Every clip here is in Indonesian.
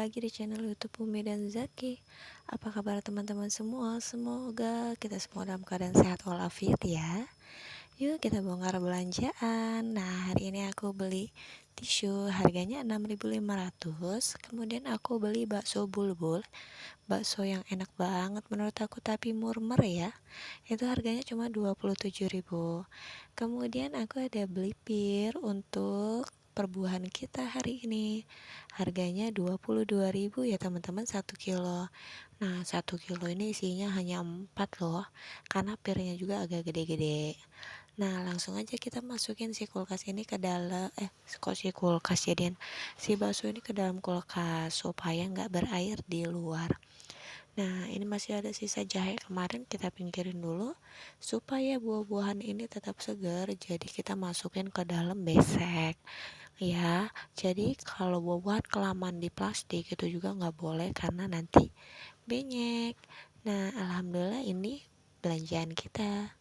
lagi di channel YouTube Umi dan Zaki. Apa kabar teman-teman semua? Semoga kita semua dalam keadaan sehat walafiat ya. Yuk kita bongkar belanjaan. Nah, hari ini aku beli tisu harganya 6.500. Kemudian aku beli bakso bulbul. Bakso yang enak banget menurut aku tapi murmer ya. Itu harganya cuma 27.000. Kemudian aku ada beli pir untuk perbuahan kita hari ini. Harganya 22.000 ya teman-teman, 1 kilo. Nah, 1 kilo ini isinya hanya 4 loh. Karena pirnya juga agak gede-gede. Nah, langsung aja kita masukin si kulkas ini ke dalam kok si kulkas jadian si bakso ini ke dalam kulkas supaya nggak berair di luar. Nah, ini masih ada sisa jahe kemarin, kita pinggirin dulu supaya buah-buahan ini tetap segar. Jadi kita masukin ke dalam besek ya. Jadi kalau buah-buahan kelamaan di plastik itu juga nggak boleh karena nanti benyek. Nah, alhamdulillah ini belanjaan kita.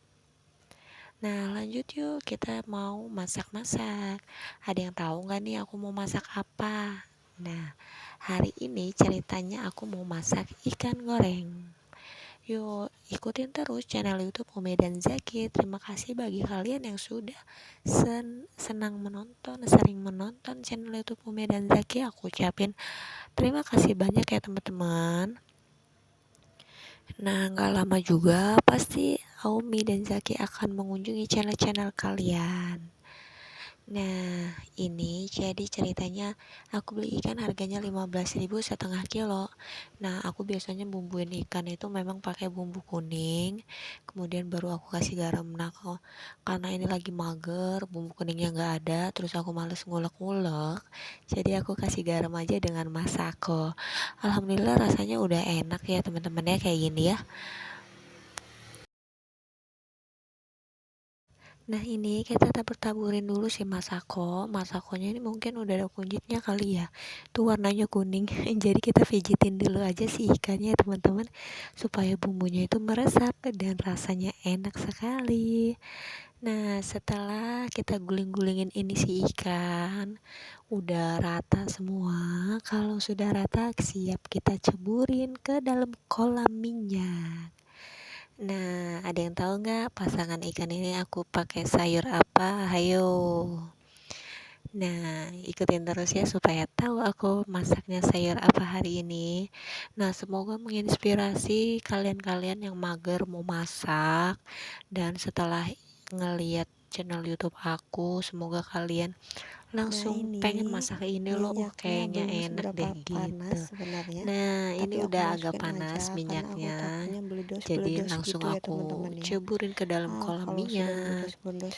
Nah, lanjut yuk, kita mau masak-masak. Ada yang tahu nggak nih aku mau masak apa? Nah, hari ini ceritanya aku mau masak ikan goreng. Yuk, ikutin terus channel YouTube Umi dan Zaki. Terima kasih bagi kalian yang sudah senang menonton, sering menonton channel YouTube Umi dan Zaki. Aku ucapin terima kasih banyak ya teman-teman. Nah, gak lama juga pasti Umi dan Zaki akan mengunjungi channel-channel kalian. Nah, ini jadi ceritanya aku beli ikan harganya 15.000 setengah kilo. Nah, aku biasanya bumbuin ikan itu memang pakai bumbu kuning, kemudian baru aku kasih garam. Nah, karena ini lagi mager, bumbu kuningnya nggak ada, terus aku males ngulek-ngulek, jadi aku kasih garam aja dengan masako. Alhamdulillah rasanya udah enak ya teman-teman ya, kayak gini ya. Nah, ini kita tabur-taburin dulu si masakonya ini mungkin udah ada kunyitnya kali ya, tuh warnanya kuning. Jadi kita pijitin dulu aja si ikannya teman-teman, supaya bumbunya itu meresap dan rasanya enak sekali. Nah, setelah kita guling-gulingin ini si ikan udah rata semua, kalau sudah rata siap kita ceburin ke dalam kolam minyak. Nah, ada yang tahu nggak pasangan ikan ini aku pakai sayur apa? Hayo. Nah, ikutin terus ya supaya tahu aku masaknya sayur apa hari ini. Nah, semoga menginspirasi kalian-kalian yang mager mau masak, dan setelah ngeliat channel YouTube aku, semoga kalian Nah, langsung ini pengen masak ini loh. minyaknya Kayaknya belum enak seberapa deh panas gitu. sebenarnya, Nah, ini tapi aku udah agak masukin panas aja karena aku minyaknya. Jadi takutnya langsung gitu ya aku teman-teman ya. ceburin ke dalam kolam Kalau sudah minyak.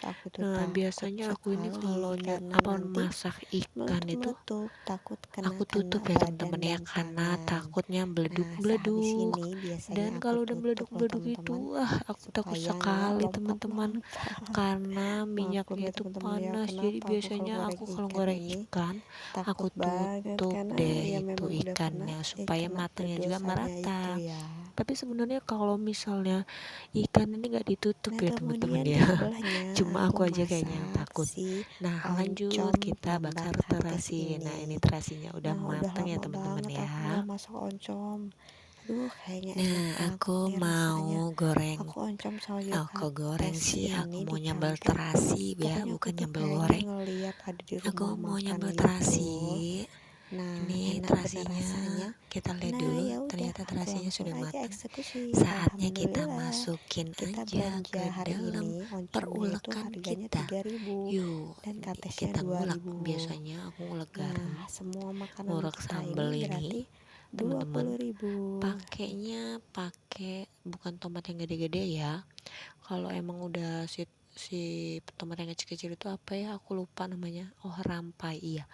aku tuh Nah, takut biasanya aku ini kalau sekali karena nanti masak ikan itu meletup-meletup, takut aku kena tutup ya badan teman-teman ya, dan karena tangan. takutnya Nah, sehabis beleduk-beleduk. ini biasanya Dan aku kalau udah tutup loh beleduk-beleduk itu, teman-teman aku takut supaya nggak sekali teman-teman, lompat-lompat. karena Maklum minyaknya ya itu teman-teman ya, panas. Jadi kenapa aku biasanya aku goreng kalau ikan goreng ini ikan, aku takut banget tutup karena deh ya itu memang udah pernah ikannya supaya kena matangnya juga berdosanya itu merata. ya. Tapi sebenarnya kalau misalnya ikan ini nggak ditutup Nah, ya teman-teman kemudian ya. di sebelahnya Cuma aku aku aja kayaknya yang masak takut. si Nah, lanjut oncom kita tambah bakar kates terasi. Nah, ini. ini terasinya udah Nah, udah matang ya lama teman-teman banget aku ya. nggak masak oncom. Aduh, kayaknya Nah, enak aku banget nih mau rasanya. goreng. Aku oncom sayur Aku goreng kates sih, aku ini mau nyambal dicampur. terasi ya, Pokoknya aku bukan tuh nyambal kayaknya goreng. ngeliat ada di Aku rumah mau makan nyambal gitu. terasi. Nah, Ini enak bener terasinya rasanya. kita lihat Nah, dulu, ya udah, ternyata aku terasinya langsung sudah aja matang. eksekusi. Saatnya kita Alhamdulillah. masukin Kita aja belanja ke hari dalam ini, oncomnya itu perulekan harganya kita. 3.000 Yuk, dan katesnya kita dua ngulek. ribu Biasanya aku ngulek garam, Nah, semua makanan ngulek kita sambal ini ini berarti dua teman-teman. puluh ribu Pakainya pakai bukan tomat yang gede-gede ya. Kalau emang udah si tomat yang kecil-kecil itu apa ya, aku lupa namanya. Oh, rampai, iya.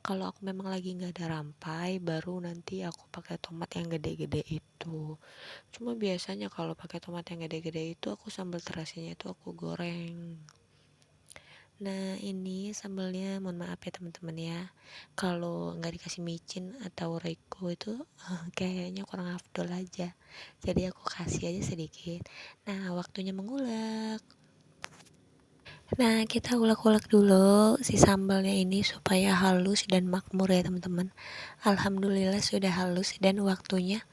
Kalau aku memang lagi nggak ada rampai, baru nanti aku pakai tomat yang gede-gede itu. Cuma biasanya kalau pakai tomat yang gede-gede itu aku sambal terasinya itu aku goreng. Nah, ini sambalnya mohon maaf ya teman-teman ya, kalau nggak dikasih micin atau reko itu kayaknya kurang afdol aja, jadi aku kasih aja sedikit. Nah, waktunya mengulek. Nah, kita ulek-ulek dulu si sambalnya ini supaya halus dan makmur ya teman-teman. Alhamdulillah sudah halus dan waktunya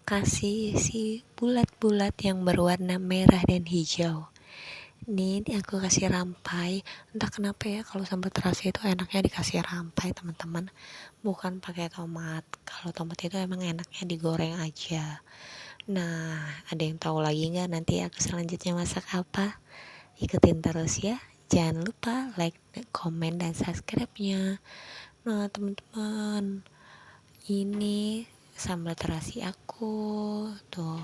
kasih si bulat-bulat yang berwarna merah dan hijau. Ini aku kasih rampai. Entah kenapa ya kalau sambal terasi itu enaknya dikasih rampai teman-teman. Bukan pakai tomat. Kalau tomat itu emang enaknya digoreng aja. Nah, ada yang tahu lagi nggak nanti aku selanjutnya masak apa? Ikutin terus ya. Jangan lupa like, komen, dan subscribe-nya. Nah, teman-teman, ini sambal terasi aku. Tuh,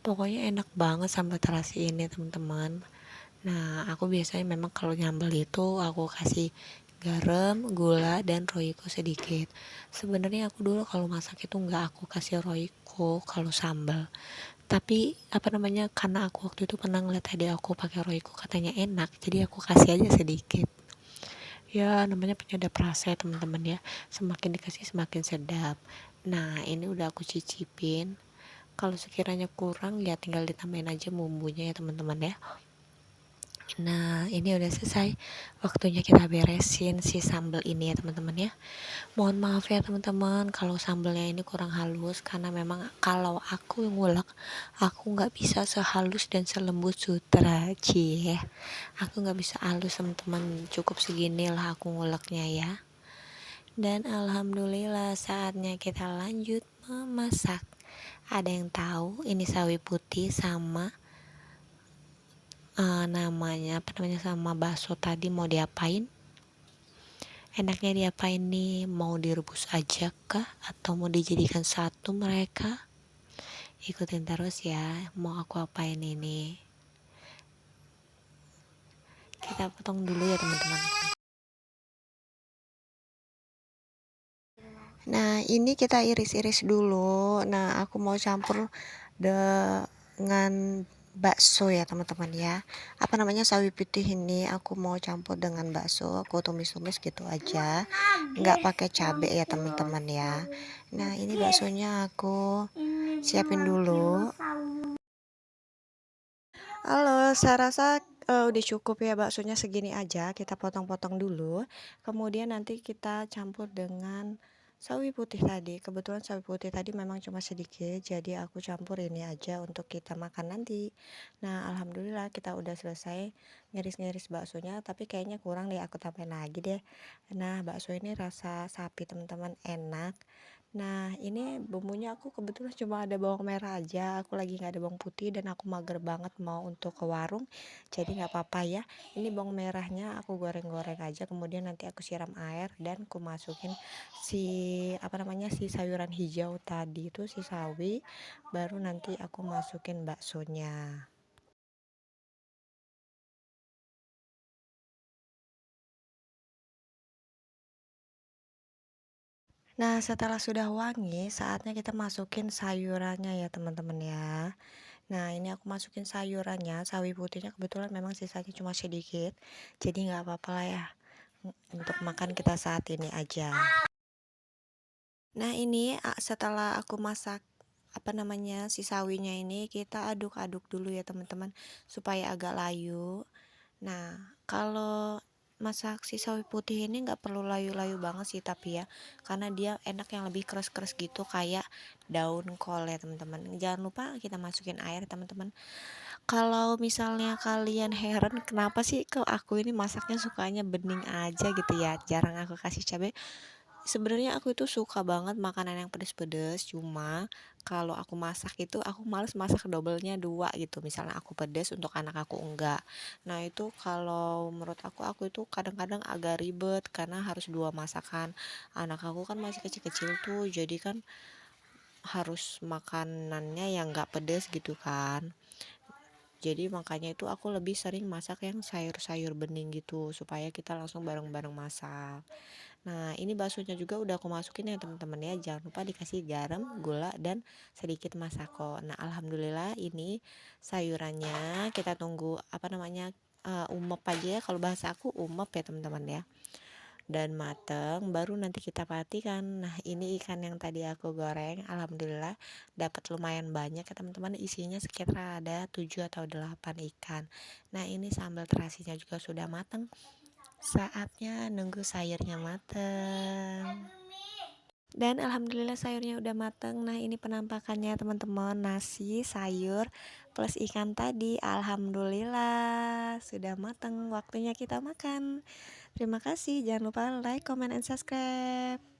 pokoknya enak banget sambal terasi ini, teman-teman. Nah, aku biasanya memang kalau nyambel itu aku kasih garam, gula, dan royco sedikit. Sebenarnya aku dulu kalau masak itu nggak aku kasih royco kalau sambal. Tapi apa namanya, karena aku waktu itu pernah ngeliat adik aku pakai royco katanya enak, jadi aku kasih aja sedikit. Ya namanya penyedap rasa ya teman-teman ya. Semakin dikasih semakin sedap. Nah ini udah aku cicipin. Kalau sekiranya kurang ya tinggal ditambahin aja bumbunya ya teman-teman ya. Nah ini udah selesai, waktunya kita beresin si sambal ini ya teman-teman ya. Mohon maaf ya teman-teman kalau sambalnya ini kurang halus, karena memang kalau aku yang ngulek aku nggak bisa sehalus dan selembut sutra cie. Aku nggak bisa halus teman-teman, cukup segini lah aku nguleknya ya. Dan alhamdulillah saatnya kita lanjut memasak. Ada yang tahu ini sawi putih sama namanya apa namanya sama bakso tadi mau diapain? Enaknya diapain nih? Mau direbus aja kah? Atau mau dijadikan satu mereka? Ikutin terus ya. Mau aku apain ini? Kita potong dulu ya teman-teman. Nah ini kita iris-iris dulu. Nah aku mau campur dengan bakso ya teman-teman ya. Apa namanya, sawi putih ini aku mau campur dengan bakso. Aku tumis-tumis gitu aja, nggak pakai cabai ya teman-teman ya. Nah ini baksonya aku siapin dulu. Halo, saya rasa udah cukup ya baksonya segini aja. Kita potong-potong dulu. Kemudian nanti kita campur dengan sawi putih tadi. Kebetulan sawi putih tadi memang cuma sedikit, jadi aku campur ini aja untuk kita makan nanti. Nah, alhamdulillah kita udah selesai ngiris-ngiris baksonya, tapi kayaknya kurang deh, aku tambahin lagi deh. Nah, bakso ini rasa sapi teman-teman, enak. Nah, ini bumbunya aku kebetulan cuma ada bawang merah aja. Aku lagi nggak ada bawang putih dan aku mager banget mau untuk ke warung. Jadi nggak apa-apa ya. Ini bawang merahnya aku goreng-goreng aja. Kemudian nanti aku siram air dan aku masukin si apa namanya si sayuran hijau tadi itu si sawi. Baru nanti aku masukin baksonya. Nah, setelah sudah wangi, saatnya kita masukin sayurannya ya teman-teman ya. Nah, ini aku masukin sayurannya, sawi putihnya kebetulan memang sisanya cuma sedikit, jadi nggak apa-apa lah ya, untuk makan kita saat ini aja. Nah, ini setelah aku masak apa namanya si sawinya ini kita aduk-aduk dulu ya teman-teman supaya agak layu. Nah, kalau masak si sawi putih ini nggak perlu layu-layu banget sih tapi ya, karena dia enak yang lebih keras-keras gitu kayak daun kol ya teman-teman. Jangan lupa kita masukin air teman-teman. Kalau misalnya kalian heran kenapa sih kok aku ini masaknya sukanya bening aja gitu ya, jarang aku kasih cabai. Sebenarnya aku itu suka banget makanan yang pedes-pedes, cuma kalau aku masak itu aku males masak dobelnya dua gitu. Misalnya aku pedes untuk anak aku enggak. Nah, itu kalau menurut aku itu kadang-kadang agak ribet karena harus dua masakan. Anak aku kan masih kecil-kecil tuh, jadi kan harus makanannya yang enggak pedes gitu kan. Jadi makanya itu aku lebih sering masak yang sayur-sayur bening gitu supaya kita langsung bareng-bareng masak. Nah, ini baksonya juga udah aku masukin ya teman-teman ya. Jangan lupa dikasih garam, gula, dan sedikit masako. Nah, alhamdulillah ini sayurannya kita tunggu apa namanya umep aja ya. Kalau bahasa aku umep ya teman-teman ya. dan mateng, baru nanti kita perhatikan. Nah, ini ikan yang tadi aku goreng, alhamdulillah dapat lumayan banyak ya teman-teman, isinya sekitar ada 7 atau 8 ikan. Nah, ini sambal terasinya juga sudah mateng. Saatnya nunggu sayurnya mateng. Dan alhamdulillah sayurnya udah mateng. Nah, ini penampakannya teman-teman, nasi, sayur, plus ikan tadi. Alhamdulillah sudah mateng, waktunya kita makan. Terima kasih, jangan lupa like, comment, and subscribe.